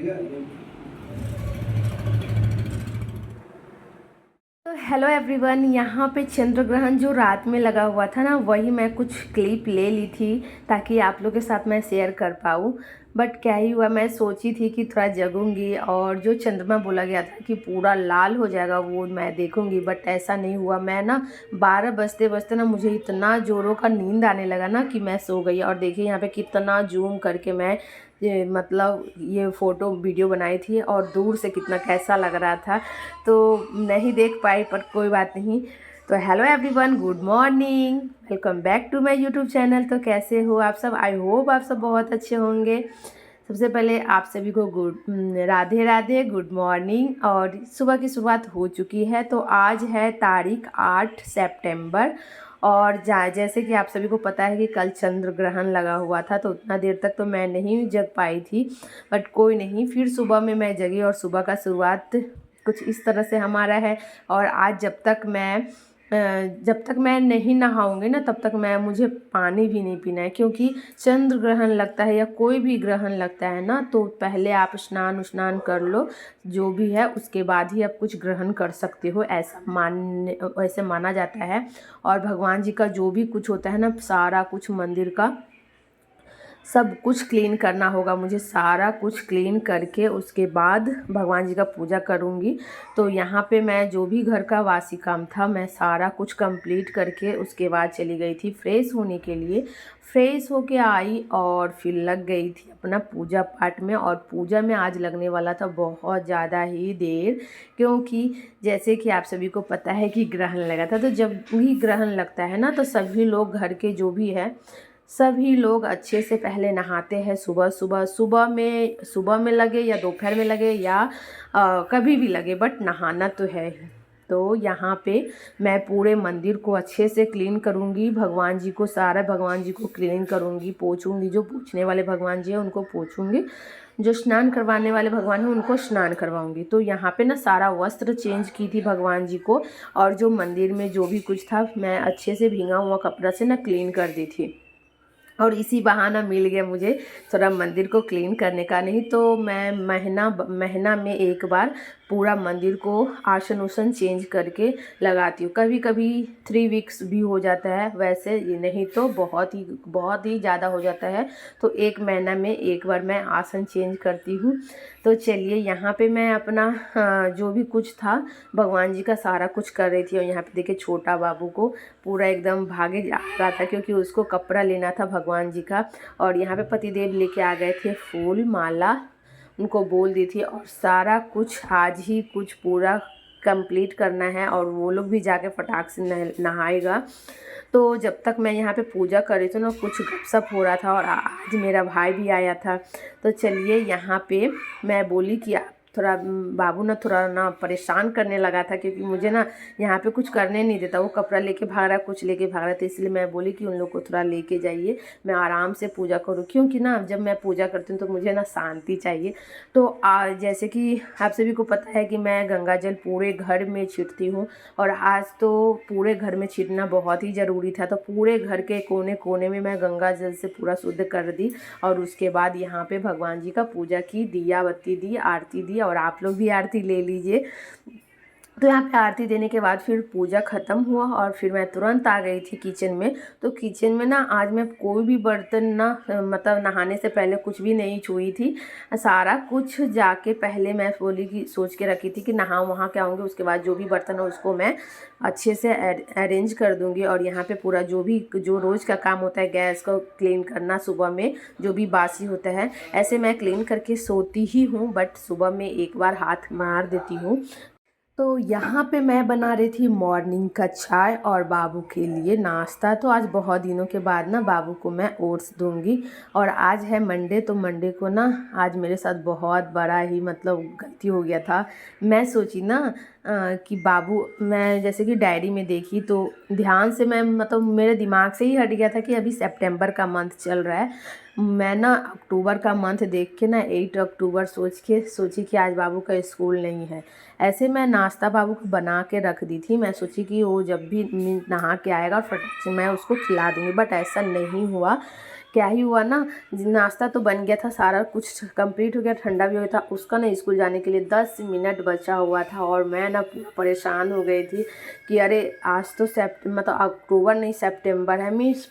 तो hello everyone, यहाँ पे चंद्र ग्रहण जो रात में लगा हुआ था ना, वही मैं कुछ क्लिप ले ली थी ताकि आप लोगों के साथ मैं शेयर कर पाऊँ। बट क्या ही हुआ, मैं सोची थी कि थोड़ा जगूंगी और जो चंद्रमा बोला गया था कि पूरा लाल हो जाएगा वो मैं देखूंगी, बट ऐसा नहीं हुआ। मैं ना 12 बजते बजते ना मुझे इतना ज़ोरों का नींद आने लगा ना कि मैं सो गई। और देखिए यहाँ पे कितना जूम करके मैं ये फ़ोटो वीडियो बनाई थी और दूर से कितना कैसा लग रहा था, तो नहीं देख पाई, पर कोई बात नहीं। तो hello everyone, good morning, welcome back to my YouTube channel. तो कैसे हो आप सब? आई होप आप सब बहुत अच्छे होंगे। सबसे पहले आप सभी को राधे राधे, गुड मॉर्निंग। और सुबह की शुरुआत हो चुकी है। तो आज है तारीख 8 सितंबर। और जैसे कि आप सभी को पता है कि कल चंद्र ग्रहण लगा हुआ था, तो उतना देर तक तो मैं नहीं जग पाई थी, बट कोई नहीं, फिर सुबह में मैं जगी और सुबह का शुरुआत कुछ इस तरह से हमारा है। और आज जब तक मैं नहीं नहाऊंगी ना, तब तक मुझे पानी भी नहीं पीना है, क्योंकि चंद्र ग्रहण लगता है या कोई भी ग्रहण लगता है ना, तो पहले आप स्नान कर लो जो भी है, उसके बाद ही आप कुछ ग्रहण कर सकते हो, ऐसे माना जाता है। और भगवान जी का जो भी कुछ होता है ना, सारा कुछ मंदिर का सब कुछ क्लीन करना होगा मुझे। सारा कुछ क्लीन करके उसके बाद भगवान जी का पूजा करूँगी। तो यहाँ पे मैं जो भी घर का वासी काम था, मैं सारा कुछ कंप्लीट करके उसके बाद चली गई थी फ्रेश होने के लिए। फ्रेश होके आई और फिर लग गई थी अपना पूजा पाठ में। और पूजा में आज लगने वाला था बहुत ज़्यादा ही देर, क्योंकि जैसे कि आप सभी को पता है कि ग्रहण लगा था। तो जब भी ग्रहण लगता है ना, तो सभी लोग घर के जो भी है, सभी लोग अच्छे से पहले नहाते हैं। सुबह में लगे या दोपहर में लगे या कभी भी लगे, बट नहाना तो है ही। तो यहाँ पे मैं पूरे मंदिर को अच्छे से क्लीन करूँगी। भगवान जी को क्लीन करूँगी, पोछूंगी। जो पूछने वाले भगवान जी हैं उनको पोछूंगी, जो स्नान करवाने वाले भगवान हैं उनको स्नान करवाऊंगी। तो यहाँ पे ना सारा वस्त्र चेंज की थी भगवान जी को, और जो मंदिर में जो भी कुछ था, मैं अच्छे से भींगा हुआ कपड़ा से ना क्लीन कर दी थी। और इसी बहाना मिल गया मुझे थोड़ा मंदिर को क्लीन करने का। नहीं तो मैं महीना में एक बार पूरा मंदिर को आसन उसन चेंज करके लगाती हूँ। कभी कभी 3 वीक्स भी हो जाता है, वैसे ये नहीं तो बहुत ही ज़्यादा हो जाता है, तो 1 महीना में एक बार मैं आसन चेंज करती हूँ। तो चलिए, यहाँ पे मैं अपना जो भी कुछ था भगवान जी का सारा कुछ कर रही थी। और यहाँ पे देखिए छोटा बाबू को पूरा एकदम भागे जा रहा था, क्योंकि उसको कपड़ा लेना था भगवान जी का। और यहाँ पे पतिदेव लेके आ गए थे फूल माला, उनको बोल दी थी। और सारा कुछ आज ही कुछ पूरा कंप्लीट करना है, और वो लोग भी जाके फटाक से नहाएगा। तो जब तक मैं यहाँ पे पूजा कर रही थी ना, कुछ गपशप हो रहा था, और आज मेरा भाई भी आया था। तो चलिए, यहाँ पे मैं बोली कि थोड़ा बाबू ना थोड़ा ना परेशान करने लगा था, क्योंकि मुझे ना यहाँ पे कुछ करने नहीं देता। वो कपड़ा लेके भाग रहा है, कुछ लेके भाग रहा था, इसलिए मैं बोली कि उन लोग को थोड़ा लेके जाइए, मैं आराम से पूजा करूँ। क्योंकि ना जब मैं पूजा करती हूँ तो मुझे ना शांति चाहिए। तो जैसे कि आप सभी को पता है कि मैं गंगा जल पूरे घर में छींटती हूँ, और आज तो पूरे घर में छींटना बहुत ही ज़रूरी था। तो पूरे घर के कोने कोने में मैं गंगा जल से पूरा शुद्ध कर दी। और उसके बाद यहाँ पे भगवान जी का पूजा की, दिया बत्ती दी, आरती दी। और आप लोग भी आरती ले लीजिए। तो यहाँ पे आरती देने के बाद फिर पूजा ख़त्म हुआ, और फिर मैं तुरंत आ गई थी किचन में। तो किचन में ना आज मैं कोई भी बर्तन ना, मतलब नहाने से पहले कुछ भी नहीं छुई थी। सारा कुछ जाके पहले मैं बोली कि सोच के रखी थी कि नहा वहाँ के आऊँगी, उसके बाद जो भी बर्तन है उसको मैं अच्छे से अरेंज कर दूँगी। और यहाँ पे पूरा जो रोज़ का काम होता है, गैस को क्लीन करना, सुबह में जो भी बासी होता है, ऐसे मैं क्लीन करके सोती ही हूँ, बट सुबह में एक बार हाथ मार देती हूँ। तो यहाँ पे मैं बना रही थी मॉर्निंग का चाय और बाबू के लिए नाश्ता। तो आज बहुत दिनों के बाद ना बाबू को मैं ओट्स दूंगी। और आज है मंडे, तो मंडे को ना आज मेरे साथ बहुत बड़ा ही मतलब गलती हो गया था। मैं सोची ना कि बाबू, मैं जैसे कि डायरी में देखी तो ध्यान से मैं मतलब मेरे दिमाग से ही हट गया था कि अभी सितंबर का मंथ चल रहा है। मैं ना अक्टूबर का मंथ देख के ना 8 अक्टूबर सोची कि आज बाबू का स्कूल नहीं है। ऐसे मैं नाश्ता बाबू को बना के रख दी थी। मैं सोची कि वो जब भी नहा के आएगा और फटाक से मैं उसको खिला दूँगी, बट ऐसा नहीं हुआ, क्या ही हुआ ना, नाश्ता तो बन गया था, सारा कुछ कंप्लीट हो गया, ठंडा भी हो गया था, उसका ना स्कूल जाने के लिए 10 मिनट बचा हुआ था। और मैं ना परेशान हो गई थी कि अरे आज तो मतलब अक्टूबर नहीं सितंबर है। मीन्स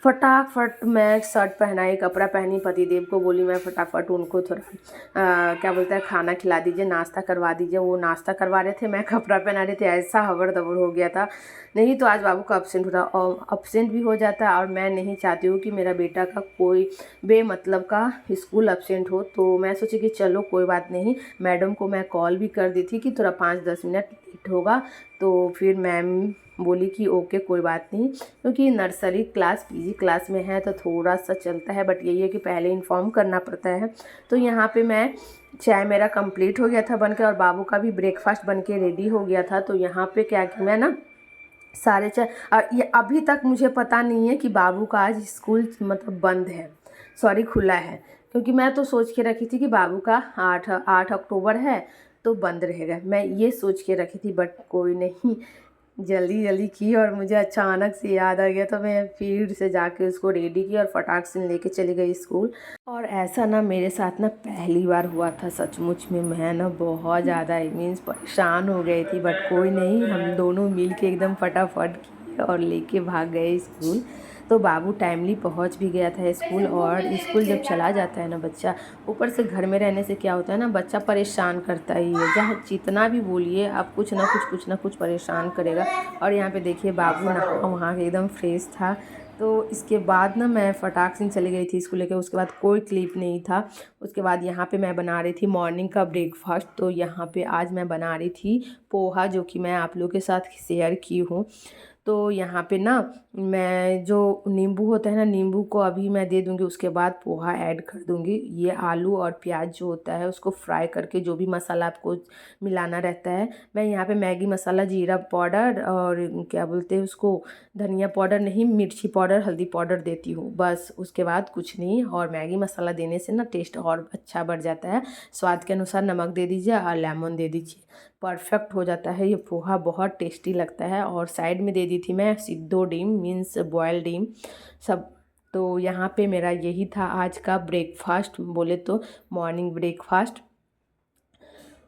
फटाफट मैं शर्ट पहनाई, कपड़ा पहनी, पतिदेव को बोली मैं फटाफट उनको थोड़ा क्या बोलते हैं खाना खिला दीजिए, नाश्ता करवा दीजिए। वो नाश्ता करवा रहे थे, मैं कपड़ा पहना रही थी, ऐसा हबड़ दबड़ हो गया था। नहीं तो आज बाबू का अब्सेंट होता और अब्सेंट भी हो जाता है, और मैं नहीं चाहती हूँ कि मेरा बेटा का कोई बेमतलब का स्कूल अब्सेंट हो। तो मैं सोची कि चलो कोई बात नहीं, मैडम को मैं कॉल भी कर दी थी कि थोड़ा 5-10 मिनट लेट होगा। तो फिर मैम बोली कि ओके कोई बात नहीं, क्योंकि नर्सरी क्लास पीजी क्लास में है तो थोड़ा सा चलता है, बट यही है कि पहले इन्फॉर्म करना पड़ता है। तो यहाँ पे मैं चाय मेरा कंप्लीट हो गया था बनके, और बाबू का भी ब्रेकफास्ट बनके रेडी हो गया था। तो यहाँ पे क्या कि मैं ना सारे चाय, और ये अभी तक मुझे पता नहीं है कि बाबू का आज स्कूल मतलब बंद है, सॉरी खुला है। क्योंकि मैं तो सोच के रखी थी कि बाबू का 8 अक्टूबर है तो बंद रहेगा, मैं ये सोच के रखी थी। बट कोई नहीं, जल्दी जल्दी की और मुझे अचानक से याद आ गया, तो मैं फिर से जाके उसको रेडी की और फटाक से लेके चली गई स्कूल। और ऐसा ना मेरे साथ ना पहली बार हुआ था सचमुच में, मैं ना बहुत ज़्यादा मीन्स परेशान हो गई थी। बट कोई नहीं, हम दोनों मिल के एकदम फटाफट किए और लेके भाग गए स्कूल। तो बाबू टाइमली पहुंच भी गया था स्कूल। और स्कूल जब चला जाता है ना बच्चा, ऊपर से घर में रहने से क्या होता है ना, बच्चा परेशान करता ही है, जहाँ जितना भी बोलिए आप कुछ ना कुछ परेशान करेगा। और यहाँ पे देखिए बाबू नहा वहाँ के एकदम फ्रेश था। तो इसके बाद ना मैं फटाक से चली गई थी स्कूल लेके, उसके बाद कोई क्लिप नहीं था। उसके बाद यहाँ पे मैं बना रही थी मॉर्निंग का ब्रेकफास्ट। तो यहाँ पे आज मैं बना रही थी पोहा, जो कि मैं आप लोगों के साथ शेयर की हूँ। तो यहाँ पे ना मैं जो नींबू होता है ना, नींबू को अभी मैं दे दूँगी, उसके बाद पोहा ऐड कर दूँगी। ये आलू और प्याज जो होता है उसको फ्राई करके जो भी मसाला आपको मिलाना रहता है, मैं यहाँ पे मैगी मसाला, जीरा पाउडर और क्या बोलते हैं उसको, धनिया पाउडर नहीं, मिर्ची पाउडर, हल्दी पाउडर देती हूँ बस। उसके बाद कुछ नहीं। और मैगी मसाला देने से ना टेस्ट और अच्छा बढ़ जाता है। स्वाद के अनुसार नमक दे दीजिए और लेमन दे दीजिए, परफेक्ट हो जाता है। ये पोहा बहुत टेस्टी लगता है। और साइड में दे दी थी मैं सिद्धो डीम, मीन्स बॉयल डीम सब। तो यहाँ पे मेरा यही था आज का ब्रेकफास्ट, बोले तो मॉर्निंग ब्रेकफास्ट।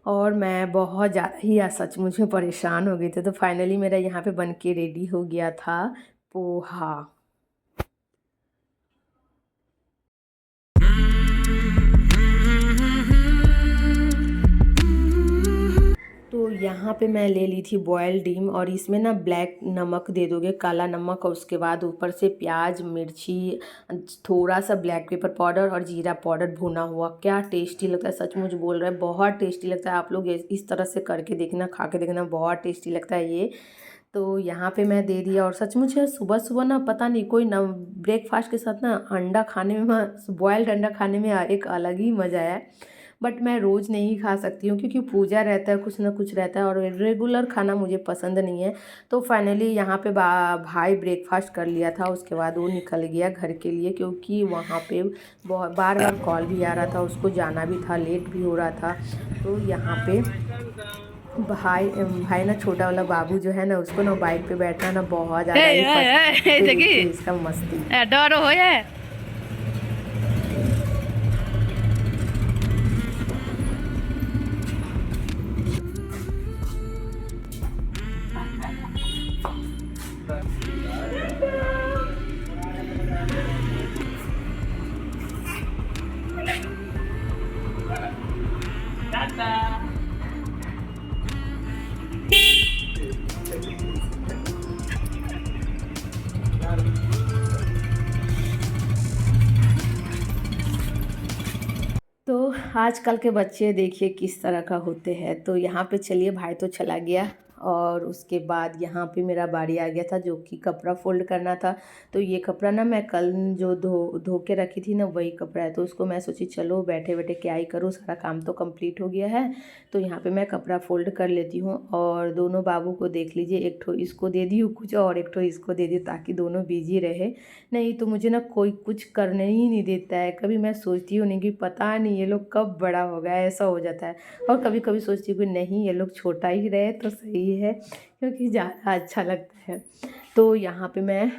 और मैं बहुत ज़्यादा ही सच मुझे परेशान हो गई थी। तो फाइनली मेरा यहाँ पे बन के रेडी हो गया था पोहा। तो यहाँ पे मैं ले ली थी बॉयल डीम, और इसमें ना ब्लैक नमक दे दोगे, काला नमक, और उसके बाद ऊपर से प्याज, मिर्ची, थोड़ा सा ब्लैक पेपर पाउडर और जीरा पाउडर भुना हुआ। क्या टेस्टी लगता है, सचमुच बोल रहा है, बहुत टेस्टी लगता है। आप लोग इस तरह से करके देखना, खा के देखना, बहुत टेस्टी लगता है ये। तो यहाँ पे मैं दे दिया। और सचमुच है, सुबह सुबह ना पता नहीं कोई ना ब्रेकफास्ट के साथ ना अंडा खाने में, बॉयल्ड अंडा खाने में एक अलग ही मज़ा है। बट मैं रोज़ नहीं खा सकती हूँ, क्योंकि पूजा रहता है, कुछ ना कुछ रहता है, और रेगुलर खाना मुझे पसंद नहीं है। तो फाइनली यहाँ पे भाई ब्रेकफास्ट कर लिया था, उसके बाद वो निकल गया घर के लिए, क्योंकि वहाँ पे बहुत बार बार कॉल भी आ रहा था, उसको जाना भी था, लेट भी हो रहा था। तो यहाँ पे भाई भाई ना, छोटा वाला बाबू जो है ना, उसको ना बाइक पे बैठना ना बहुत ज़्यादा ही पसंद है। तो देखिए इसका मस्ती, डरो हो है। तो आजकल के बच्चे देखिए किस तरह का होते हैं। तो यहाँ पे चलिए, भाई तो चला गया, और उसके बाद यहाँ पे मेरा बारी आ गया था, जो कि कपड़ा फोल्ड करना था। तो ये कपड़ा ना मैं कल जो धो के रखी थी ना, वही कपड़ा है। तो उसको मैं सोची चलो बैठे बैठे क्या ही करूँ, सारा काम तो कंप्लीट हो गया है। तो यहाँ पे मैं कपड़ा फोल्ड कर लेती हूँ। और दोनों बाबू को देख लीजिए, एक ठो इसको दे दी कुछ और एक ठो इसको दे दी, ताकि दोनों बिजी रहे। नहीं तो मुझे ना कोई कुछ करने ही नहीं देता है। कभी मैं सोचती हूँ नहीं कि पता नहीं ये लोग कब बड़ा होगा, ऐसा हो जाता है। और कभी कभी सोचती हूँ कि नहीं, ये लोग छोटा ही रहे तो सही है, क्योंकि ज़्यादा अच्छा लगता है। तो यहाँ पे मैं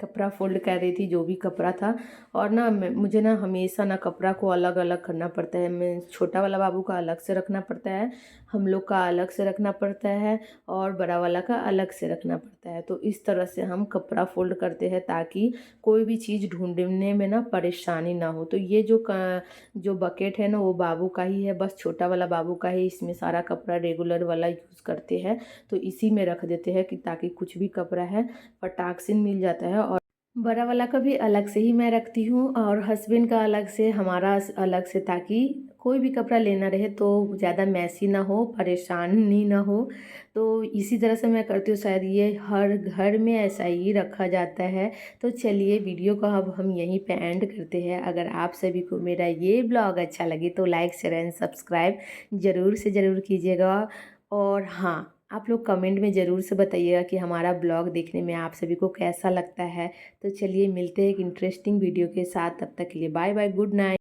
कपड़ा फ़ोल्ड कर रही थी, जो भी कपड़ा था। और ना मुझे ना हमेशा ना कपड़ा को अलग अलग करना पड़ता है। मैं छोटा वाला बाबू का अलग से रखना पड़ता है, हम लोग का अलग से रखना पड़ता है, और बड़ा वाला का अलग से रखना पड़ता है। तो इस तरह से हम कपड़ा फ़ोल्ड करते हैं ताकि कोई भी चीज़ ढूंढने में ना परेशानी ना हो। तो ये जो बकेट है ना वो बाबू का ही है, बस छोटा वाला बाबू का ही। इसमें सारा कपड़ा रेगुलर वाला यूज़ करते हैं, तो इसी में रख देते हैं कि ताकि कुछ भी कपड़ा है फटाक से मिल जाता है। और बड़ा वाला का भी अलग से ही मैं रखती हूँ, और हस्बैंड का अलग से, हमारा अलग से, ताकि कोई भी कपड़ा लेना रहे तो ज़्यादा मैसी ना हो, परेशानी ना हो। तो इसी तरह से मैं करती हूँ, शायद ये हर घर में ऐसा ही रखा जाता है। तो चलिए वीडियो को अब हम यहीं पे एंड करते हैं। अगर आप सभी को मेरा ये ब्लॉग अच्छा लगे तो लाइक शेयर एंड सब्सक्राइब ज़रूर से ज़रूर कीजिएगा। और हाँ, आप लोग कमेंट में ज़रूर से बताइएगा कि हमारा ब्लॉग देखने में आप सभी को कैसा लगता है। तो चलिए मिलते हैं एक इंटरेस्टिंग वीडियो के साथ, तब तक के लिए बाय बाय, गुड नाइट।